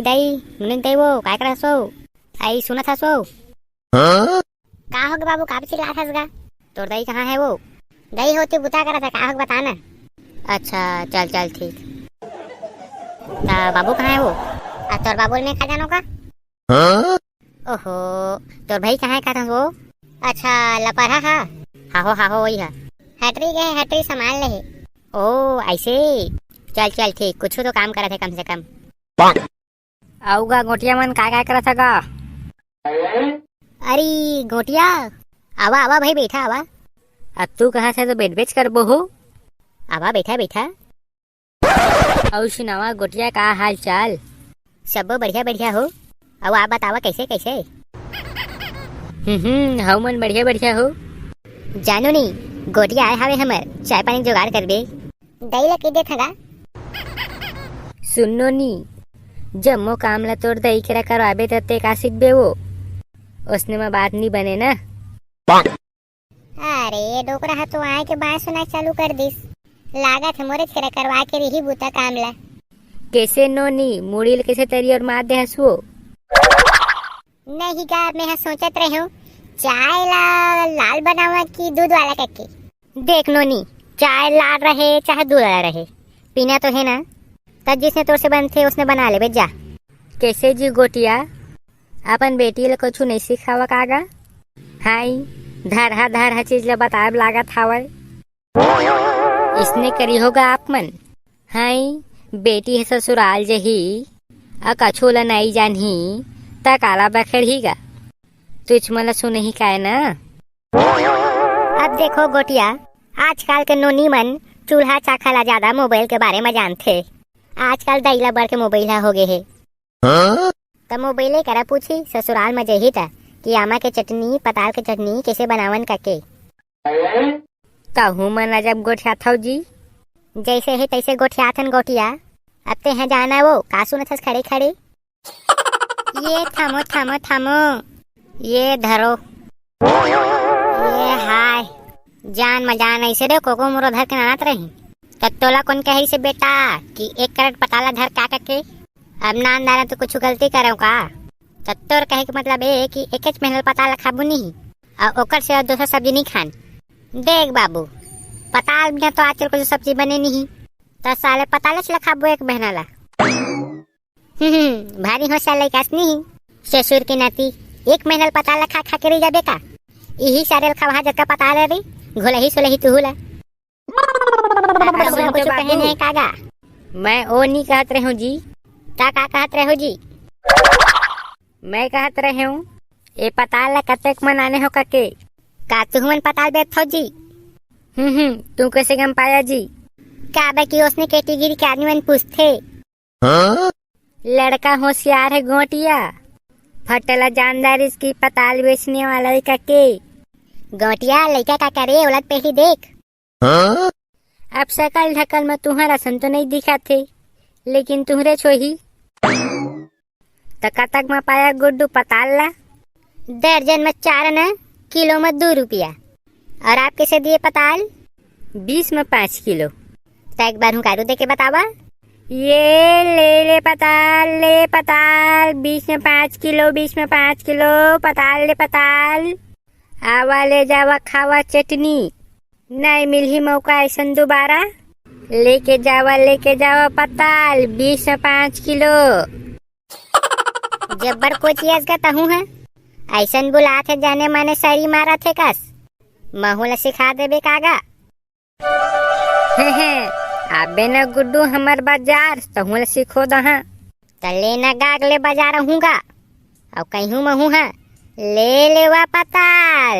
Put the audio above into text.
दाई मुनिक दाई वो काय करा सो आई सुना था सो का होगा बाबू का चिल्ला था सगा तोर दाई कहाँ है वो दाई होती बुता करा था का होगा बताना। अच्छा चल चल ठीक बाबू कहाँ है वो तोर बाबू में खा जानो का ओहो तोर भाई कहाँ है का था वो अच्छा लपरहा हा हो वही है हैट्रिक है हैट्रिक संभाल ले ओ ऐसे चल चल ठीक कुछ तो काम करा थे कम से कम आऊगा गोटिया मन काय करा था का अरे गोटिया आवा आवा भाई बैठा आवा अब तू कहा था तो बेच बेच कर बो हो आवा बैठा बैठा और सुनावा गोटिया का हाल चाल सब बढ़िया बढ़िया हो अब आप बतावा कैसे कैसे हम मन बढ़िया बढ़िया हो जानो नहीं गोटिया आए हवे हमर चाय पानी जुगाड़ कर बे दही ला के दे थगा सुनो नी जम्मो काम ला तोड़ दही करा करवाबे तते का सिखबे वो उसने में बात नहीं बने ना। अरे डोकरा हा तो आए के बात सुना चालू कर दिस लागत है मोरे करा करवा के रही बूता काम ला कैसे नोनी मुड़ील कैसे तरी और मार दे हसुओ नहीं का मैं सोचत रहे हूँ चाय ला लाल बनावा की दूध वाला करके देख नोनी चाय लाल रहे चाहे दूध वाला रहे पीना तो है ना तब जिसने तोर से बनते उसने बना ले जा। कैसे जी गोटिया अपन बेटी ला कुछ नहीं सिखावा कागा हाई धर चीज ला बताब लागत हावय इसने करी होगा आप मन हाई बेटी है ससुराल जही कछु ला नहीं जानही ता काला बखड़ीगा तुझ मला सुनही काय ना। अब देखो गोटिया आजकल के नोनी मन चूल्हा चाखा ला ज्यादा मोबाइल के बारे में जानते आजकल दैला बढ़ के मोबाइल हो गए है तब मोबाइल करा पूछी ससुराल में जही था कि आमा के चटनी पताल के चटनी कैसे बनावन करके कहूँ मन जब गोठिया था जी जैसे है तैसे गोठिया थन गोटिया अब ते हैं जाना वो कासू न थस खड़े खड़े ये थामो थामो थामो ये धरो ये हाय जान मजान ऐसे रे कोको मोरो धर के नात रही तत्तोला कौन कही से बेटा कि 1 करोड़ पताला धर का करके अब नान दाना तो कुछ गलती करो का तत्तोर कहे के मतलब है कि एक महीना पताला खाबू नहीं और ओकर से दूसरा सब्जी नहीं खान देख बाबू पताल बिना तो आजकल कुछ सब्जी बने नहीं तो साले पताले से खाबू 1 महीना ला भारी होशियार लइकास नहीं ससुर की नाती 1 महीना पताला खा खा के रह जाबे का यही सारे खवा जका पताला रे घोलही सोलही तुहुला कुछ कहने कागा मैं ओ नहीं कहत रहे हूँ जी का कहत रहे हो जी मैं कहत रहे हूँ ये पताल ला कतेक मनाने हो कके का तुमन पताल बेच हो जी तू कैसे गम पाया जी का बाकी उसने कैटेगरी के आदमी मन पूछते लड़का होशियार है गोटिया फटला जानदार इसकी पताल बेचने वाला है कके गोटिया लड़का का करे औलाद पहली देख अब शकल ढकल में तुम्हारा सन तो नहीं दिखा थे लेकिन तुम्हरे छोही तक में पाया गुड्डू पताल ला दर्जन में 4 न किलो में 2 रुपया और आप कैसे दिए पताल 20 में 5 किलो तो एक बार हूँ कारू दे के बतावा ये ले पताल 20 में 5 किलो 20 में 5 किलो पताल ले पताल आवा ले जावा खावा चटनी नहीं मिली मौका ऐसा दोबारा लेके जावा पताल 20 में 5 किलो जब्बर कोचियास का तहू है ऐसा बुला थे जाने माने सरी मारा थे कस महूला सिखा देबे कागा अबे न गुड्डू हमार बाजार तहुला सिखो दहा तले न गागले बाजार हूँगा और कहीं महू है ले लेवा पताल